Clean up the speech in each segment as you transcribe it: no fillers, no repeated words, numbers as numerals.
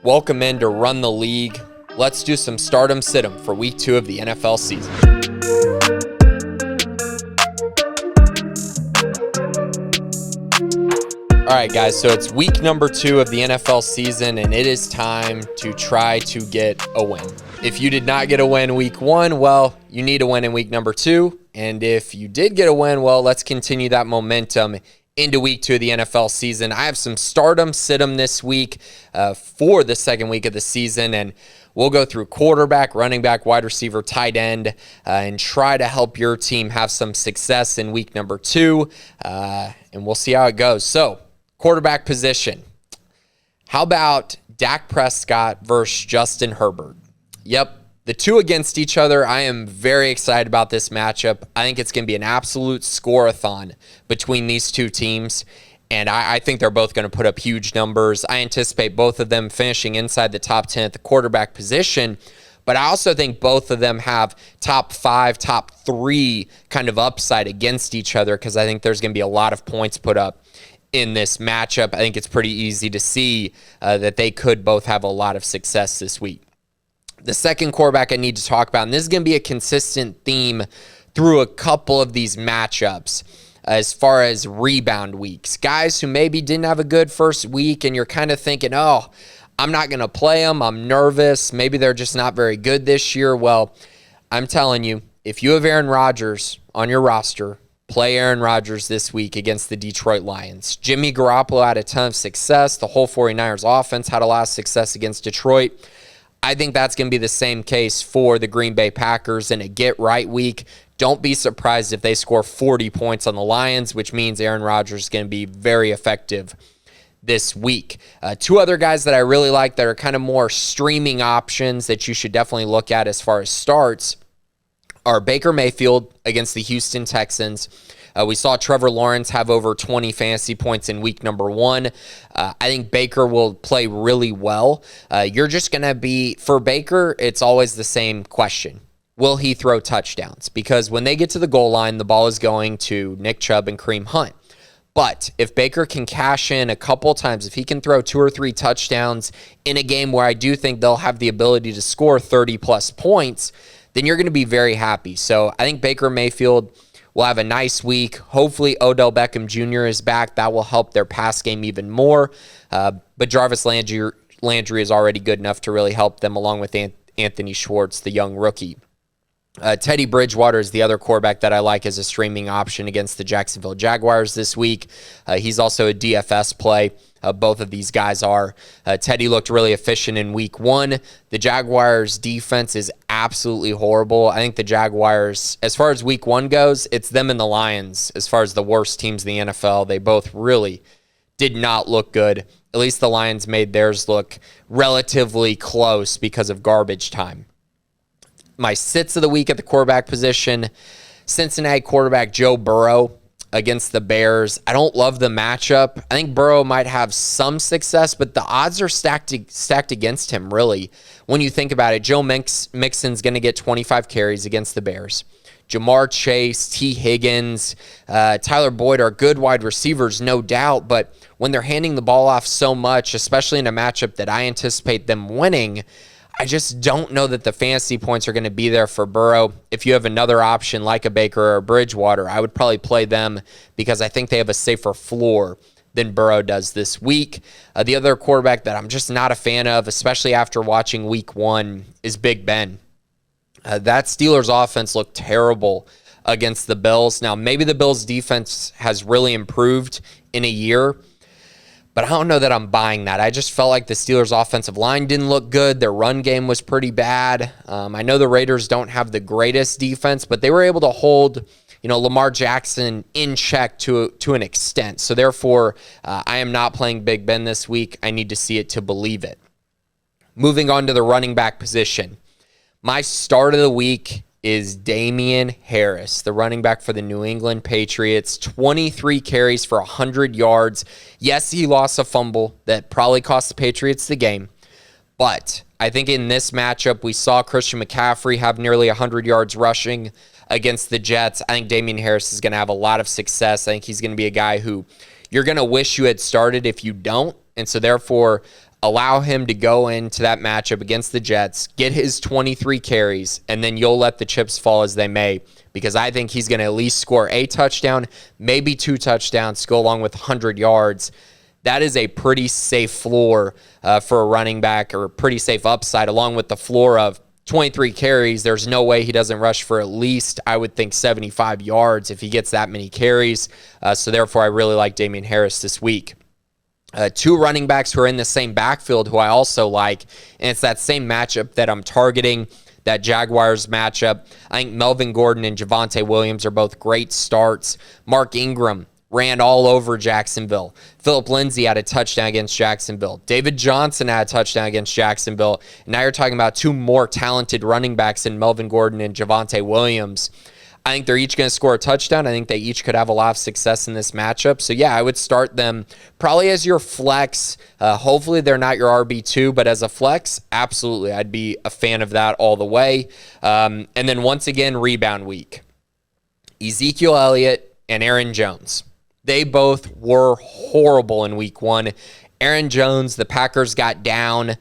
Welcome in to Run the League. Let's do some stardom sit-em for week 2 of the NFL season. All right, guys, so it's week number 2 of the NFL season, and it is time to try to get a win. If you did not get a win week 1, well, you need a win in week number 2. And if you did get a win, well, let's continue that momentum into week 2 of the NFL season. I have some stardom sit-em this week for the second week of the season, and we'll go through quarterback, running back, wide receiver, tight end, and try to help your team have some success in week number 2, and we'll see how it goes. So, quarterback position. How about Dak Prescott versus Justin Herbert? Yep. The two against each other, I am very excited about this matchup. I think it's going to be an absolute score-a-thon between these two teams, and I think they're both going to put up huge numbers. I anticipate both of them finishing inside the top 10 at the quarterback position, but I also think both of them have top 5, top 3 kind of upside against each other because I think there's going to be a lot of points put up in this matchup. I think it's pretty easy to see that they could both have a lot of success this week. The second quarterback I need to talk about, and this is going to be a consistent theme through a couple of these matchups as far as rebound weeks. Guys who maybe didn't have a good first week and you're kind of thinking, oh, I'm not going to play them. I'm nervous. Maybe they're just not very good this year. Well, I'm telling you, if you have Aaron Rodgers on your roster, play Aaron Rodgers this week against the Detroit Lions. Jimmy Garoppolo had a ton of success. The whole 49ers offense had a lot of success against Detroit. I think that's going to be the same case for the Green Bay Packers in a get-right week. Don't be surprised if they score 40 points on the Lions, which means Aaron Rodgers is going to be very effective this week. Two other guys that I really like that are kind of more streaming options that you should definitely look at as far as starts are Baker Mayfield against the Houston Texans. We saw Trevor Lawrence have over 20 fantasy points in week number 1. I think Baker will play really well. You're just going to be, for Baker, it's always the same question. Will he throw touchdowns? Because when they get to the goal line, the ball is going to Nick Chubb and Kareem Hunt. But if Baker can cash in a couple times, if he can throw 2 or 3 touchdowns in a game where I do think they'll have the ability to score 30-plus points, then you're going to be very happy. So I think Baker Mayfield will have a nice week. Hopefully Odell Beckham Jr. is back. That will help their pass game even more. But Jarvis Landry is already good enough to really help them along with Anthony Schwartz, the young rookie. Teddy Bridgewater is the other quarterback that I like as a streaming option against the Jacksonville Jaguars this week. He's also a DFS play. Both of these guys are. Teddy looked really efficient in week 1. The Jaguars' defense is absolutely horrible. I think the Jaguars, as far as week 1 goes, it's them and the Lions as far as the worst teams in the NFL. They both really did not look good. At least the Lions made theirs look relatively close because of garbage time. My sits of the week at the quarterback position, Cincinnati quarterback Joe Burrow against the Bears. I don't love the matchup. I think Burrow might have some success, but the odds are stacked against him, really. When you think about it, Joe Mixon's going to get 25 carries against the Bears. Jamar Chase, T. Higgins, Tyler Boyd are good wide receivers, no doubt, but when they're handing the ball off so much, especially in a matchup that I anticipate them winning, I just don't know that the fantasy points are going to be there for Burrow. If you have another option like a Baker or a Bridgewater, I would probably play them because I think they have a safer floor than Burrow does this week. The other quarterback that I'm just not a fan of, especially after watching week 1, is Big Ben. That Steelers offense looked terrible against the Bills. Now, maybe the Bills defense has really improved in a year, but I don't know that I'm buying that. I just felt like the Steelers' offensive line didn't look good. Their run game was pretty bad. I know the Raiders don't have the greatest defense, but they were able to hold, Lamar Jackson in check to an extent. So therefore, I am not playing Big Ben this week. I need to see it to believe it. Moving on to the running back position. My start of the week is Damien Harris, the running back for the New England Patriots. 23 carries for 100 yards. Yes, he lost a fumble that probably cost the Patriots the game. But I think in this matchup, we saw Christian McCaffrey have nearly 100 yards rushing against the Jets. I think Damien Harris is going to have a lot of success. I think he's going to be a guy who you're going to wish you had started if you don't. And so therefore, allow him to go into that matchup against the Jets, get his 23 carries, and then you'll let the chips fall as they may, because I think he's going to at least score a touchdown, maybe 2 touchdowns, go along with 100 yards. That is a pretty safe floor for a running back, or a pretty safe upside, along with the floor of 23 carries. There's no way he doesn't rush for at least, I would think, 75 yards if he gets that many carries. So therefore, I really like Damien Harris this week. 2 running backs who are in the same backfield who I also like, and it's that same matchup that I'm targeting, that Jaguars matchup. I think Melvin Gordon and Javonte Williams are both great starts. Mark Ingram ran all over Jacksonville. Phillip Lindsay had a touchdown against Jacksonville. David Johnson had a touchdown against Jacksonville. And now you're talking about 2 more talented running backs in Melvin Gordon and Javonte Williams. I think they're each going to score a touchdown. I think they each could have a lot of success in this matchup. So, yeah, I would start them probably as your flex. Hopefully they're not your RB2, but as a flex, absolutely. I'd be a fan of that all the way. And then once again, rebound week. Ezekiel Elliott and Aaron Jones. They both were horrible in week 1. Aaron Jones, the Packers got down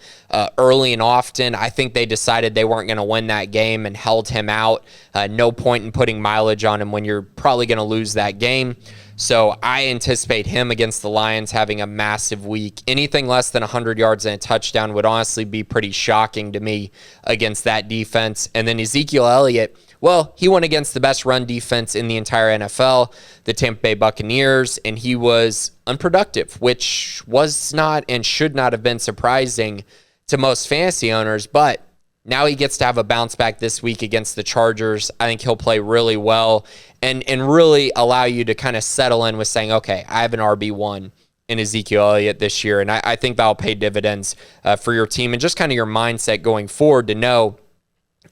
early and often. I think they decided they weren't going to win that game and held him out. No point in putting mileage on him when you're probably going to lose that game. So I anticipate him against the Lions having a massive week. Anything less than 100 yards and a touchdown would honestly be pretty shocking to me against that defense. And then Ezekiel Elliott, well, he went against the best run defense in the entire NFL, the Tampa Bay Buccaneers, and he was unproductive, which was not and should not have been surprising to most fantasy owners. But now he gets to have a bounce back this week against the Chargers. I think he'll play really well and really allow you to kind of settle in with saying, okay, I have an RB1 in Ezekiel Elliott this year, and I think that'll pay dividends for your team and just kind of your mindset going forward to know,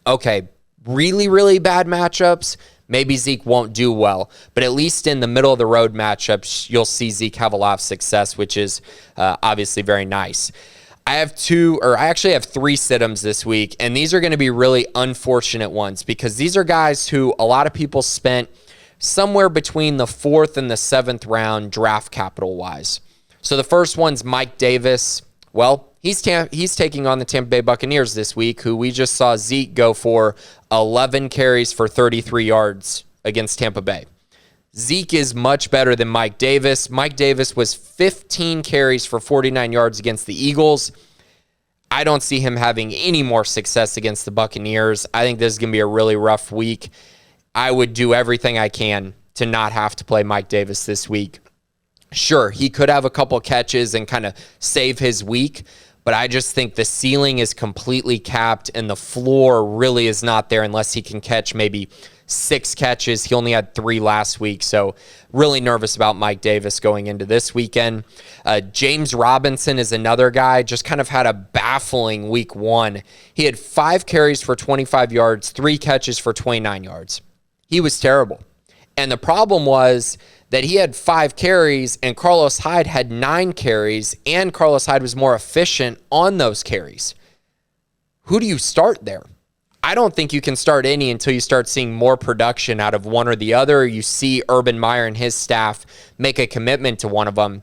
okay, really, really bad matchups, maybe Zeke won't do well. But at least in the middle of the road matchups, you'll see Zeke have a lot of success, which is obviously very nice. I actually have 3 sit-ems this week, and these are going to be really unfortunate ones because these are guys who a lot of people spent somewhere between the 4th and the 7th round draft capital-wise. So the first one's Mike Davis. Well, he's taking on the Tampa Bay Buccaneers this week, who we just saw Zeke go for 11 carries for 33 yards against Tampa Bay. Zeke is much better than Mike Davis. Mike Davis was 15 carries for 49 yards against the Eagles. I don't see him having any more success against the Buccaneers. I think this is going to be a really rough week. I would do everything I can to not have to play Mike Davis this week. Sure, he could have a couple catches and kind of save his week, but I just think the ceiling is completely capped and the floor really is not there unless he can catch maybe 6 catches. He only had 3 last week, so really nervous about Mike Davis going into this weekend. James Robinson is another guy, just kind of had a baffling week 1. He had 5 carries for 25 yards, 3 catches for 29 yards. He was terrible. And the problem was that he had 5 carries and Carlos Hyde had 9 carries, and Carlos Hyde was more efficient on those carries. Who do you start there? I don't think you can start any until you start seeing more production out of one or the other. You see Urban Meyer and his staff make a commitment to one of them.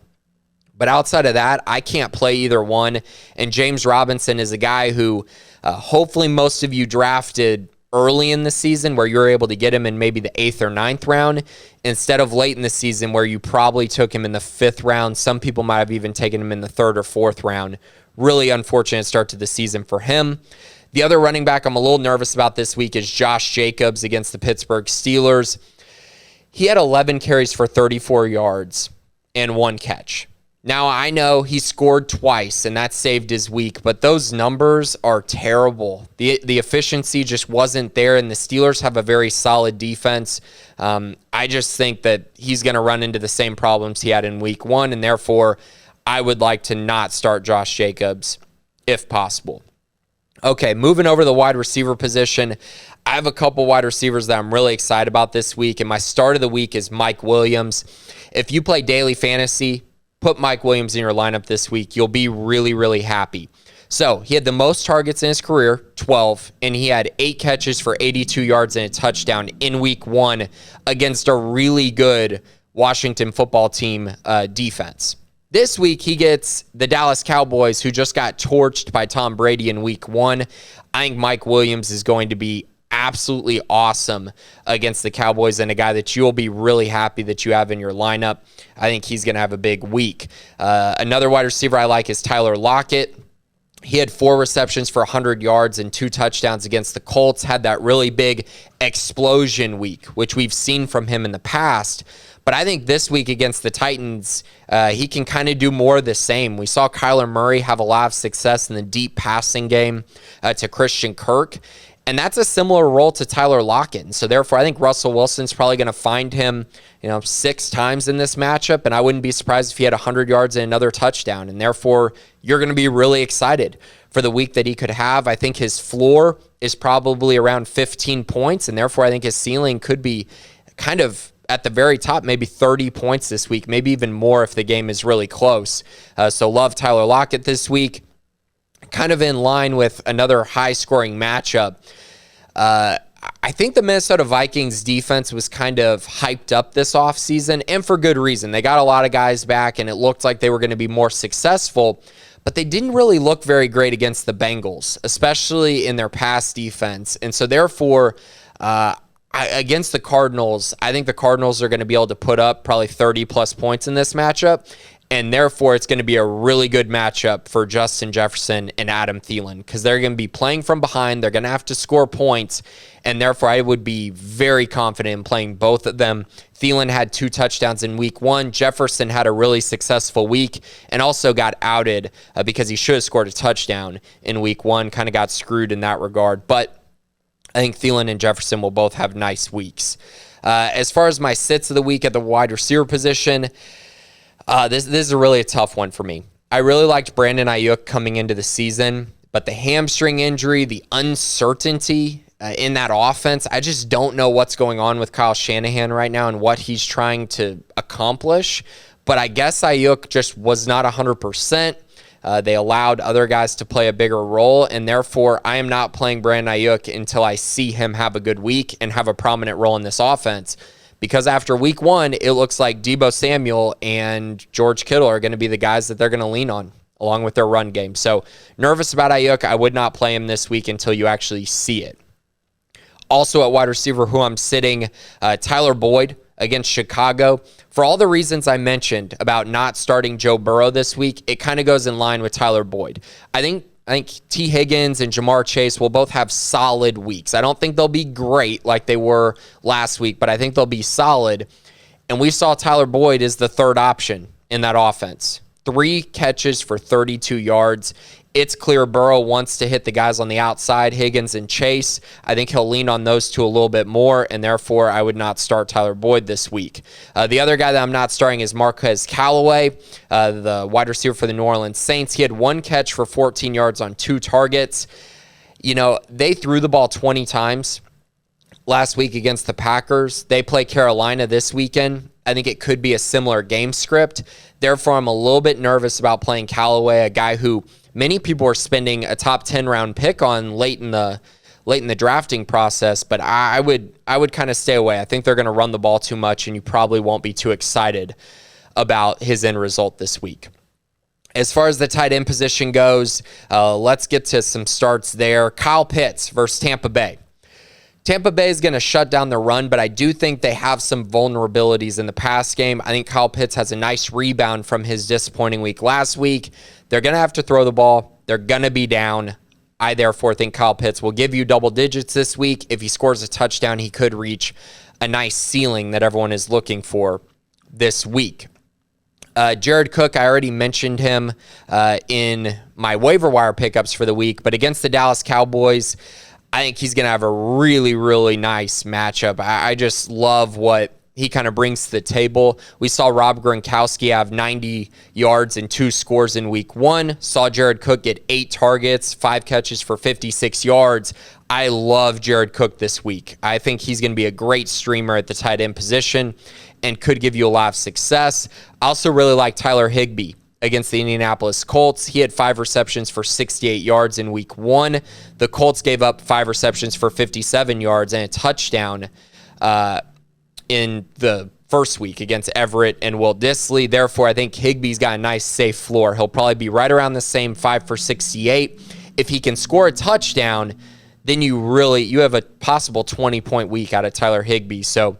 But outside of that, I can't play either one. And James Robinson is a guy who hopefully most of you drafted early in the season where you're able to get him in maybe the 8th or 9th round instead of late in the season where you probably took him in the 5th round. Some people might have even taken him in the 3rd or 4th round. Really unfortunate start to the season for him. The other running back I'm a little nervous about this week is Josh Jacobs against the Pittsburgh Steelers. He had 11 carries for 34 yards and 1 catch. Now, I know he scored twice, and that saved his week, but those numbers are terrible. The efficiency just wasn't there, and the Steelers have a very solid defense. I just think that he's going to run into the same problems he had in week 1, and therefore, I would like to not start Josh Jacobs if possible. Okay, moving over to the wide receiver position. I have a couple wide receivers that I'm really excited about this week, and my start of the week is Mike Williams. If you play daily fantasy, put Mike Williams in your lineup this week. You'll be really, really happy. So he had the most targets in his career, 12, and he had 8 catches for 82 yards and a touchdown in week 1 against a really good Washington football team defense. This week, he gets the Dallas Cowboys, who just got torched by Tom Brady in week 1. I think Mike Williams is going to be absolutely awesome against the Cowboys, and a guy that you'll be really happy that you have in your lineup. I think he's going to have a big week. Another wide receiver I like is Tyler Lockett. He had 4 receptions for 100 yards and 2 touchdowns against the Colts, had that really big explosion week, which we've seen from him in the past. But I think this week against the Titans, he can kind of do more of the same. We saw Kyler Murray have a lot of success in the deep passing game to Christian Kirk, and that's a similar role to Tyler Lockett. And so therefore, I think Russell Wilson's probably going to find him 6 times in this matchup, and I wouldn't be surprised if he had 100 yards and another touchdown. And therefore, you're going to be really excited for the week that he could have. I think his floor is probably around 15 points, and therefore I think his ceiling could be kind of at the very top, maybe 30 points this week, maybe even more if the game is really close. So love Tyler Lockett this week. Kind of in line with another high-scoring matchup. I think the Minnesota Vikings defense was kind of hyped up this offseason, and for good reason. They got a lot of guys back, and it looked like they were going to be more successful, but they didn't really look very great against the Bengals, especially in their pass defense. And so therefore, against the Cardinals, I think the Cardinals are going to be able to put up probably 30-plus points in this matchup, and therefore it's going to be a really good matchup for Justin Jefferson and Adam Thielen because they're going to be playing from behind. They're going to have to score points, and therefore I would be very confident in playing both of them. Thielen had 2 touchdowns in week 1. Jefferson had a really successful week and also got outed because he should have scored a touchdown in week 1, kind of got screwed in that regard. But I think Thielen and Jefferson will both have nice weeks. As far as my sits of the week at the wide receiver position, this is really a tough one for me. I really liked Brandon Ayuk coming into the season, but the hamstring injury, the uncertainty in that offense, I just don't know what's going on with Kyle Shanahan right now and what he's trying to accomplish. But I guess Ayuk just was not 100%. They allowed other guys to play a bigger role, and therefore I am not playing Brandon Ayuk until I see him have a good week and have a prominent role in this offense. Because after week 1, it looks like Deebo Samuel and George Kittle are going to be the guys that they're going to lean on, along with their run game. So nervous about Ayuk. I would not play him this week until you actually see it. Also at wide receiver, who I'm sitting, Tyler Boyd against Chicago. For all the reasons I mentioned about not starting Joe Burrow this week, it kind of goes in line with Tyler Boyd. I think T. Higgins and Jamar Chase will both have solid weeks. I don't think they'll be great like they were last week, but I think they'll be solid. And we saw Tyler Boyd as the third option in that offense. 3 catches for 32 yards. It's clear Burrow wants to hit the guys on the outside, Higgins and Chase. I think he'll lean on those 2 a little bit more, and therefore I would not start Tyler Boyd this week. The other guy that I'm not starting is Marquez Callaway, the wide receiver for the New Orleans Saints. He had 1 catch for 14 yards on 2 targets. They threw the ball 20 times last week against the Packers. They play Carolina this weekend. I think it could be a similar game script. Therefore, I'm a little bit nervous about playing Callaway, a guy who many people are spending a top 10 round pick on late in the drafting process, but I would kind of stay away. I think they're going to run the ball too much, and you probably won't be too excited about his end result this week. As far as the tight end position goes, let's get to some starts there. Kyle Pitts versus Tampa Bay. Tampa Bay is going to shut down the run, but I do think they have some vulnerabilities in the pass game. I think Kyle Pitts has a nice rebound from his disappointing week last week. They're going to have to throw the ball. They're going to be down. I therefore think Kyle Pitts will give you double digits this week. If he scores a touchdown, he could reach a nice ceiling that everyone is looking for this week. Jared Cook, I already mentioned him in my waiver wire pickups for the week, but against the Dallas Cowboys, I think he's going to have a really, really nice matchup. I just love what he kind of brings to the table. We saw Rob Gronkowski have 90 yards and 2 scores in week 1. Saw Jared Cook get 8 targets, 5 catches for 56 yards. I love Jared Cook this week. I think he's going to be a great streamer at the tight end position and could give you a lot of success. I also really like Tyler Higbee against the Indianapolis Colts. He had 5 receptions for 68 yards in week 1. The Colts gave up 5 receptions for 57 yards and a touchdown in the first week against Everett and Will Dissly. Therefore, I think Higbee's got a nice safe floor. He'll probably be right around the same 5 for 68. If he can score a touchdown, then you have a possible 20-point week out of Tyler Higbee. So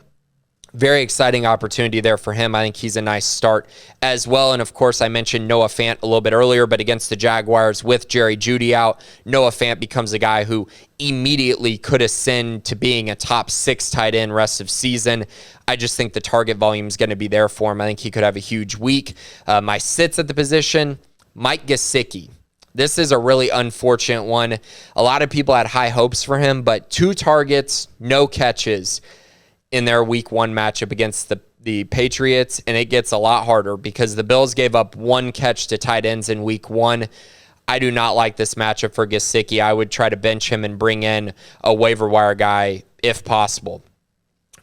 very exciting opportunity there for him. I think he's a nice start as well. And, of course, I mentioned Noah Fant a little bit earlier, but against the Jaguars with Jerry Jeudy out, Noah Fant becomes a guy who immediately could ascend to being a top 6 tight end rest of season. I just think the target volume is going to be there for him. I think he could have a huge week. My sits at the position, Mike Gesicki. This is a really unfortunate one. A lot of people had high hopes for him, but 2 targets, no catches in their week 1 matchup against the Patriots, and it gets a lot harder because the Bills gave up 1 catch to tight ends in week 1. I do not like this matchup for Gesicki. I would try to bench him and bring in a waiver wire guy if possible.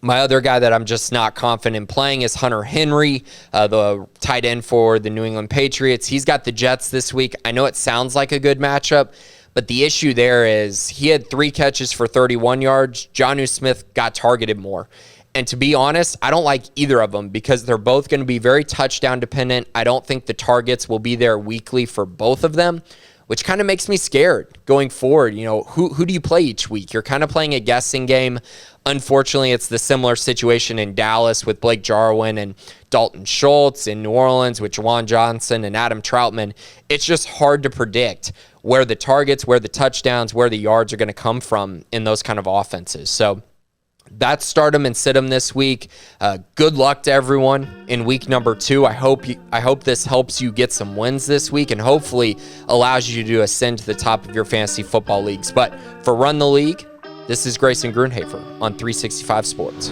My other guy that I'm just not confident in playing is Hunter Henry, the tight end for the New England Patriots. He's got the Jets this week. I know it sounds like a good matchup, but the issue there is he had 3 catches for 31 yards. Jonnu Smith got targeted more. And to be honest, I don't like either of them because they're both going to be very touchdown dependent. I don't think the targets will be there weekly for both of them, which kind of makes me scared going forward. Who do you play each week? You're kind of playing a guessing game. Unfortunately, it's the similar situation in Dallas with Blake Jarwin and Dalton Schultz, in New Orleans with Juwan Johnson and Adam Troutman. It's just hard to predict where the targets, where the touchdowns, where the yards are going to come from in those kind of offenses. So that's start 'em and sit 'em this week. Good luck to everyone in week number 2. I hope this helps you get some wins this week and hopefully allows you to ascend to the top of your fantasy football leagues. But for Run the League, this is Grayson Grunhafer on 365 Sports.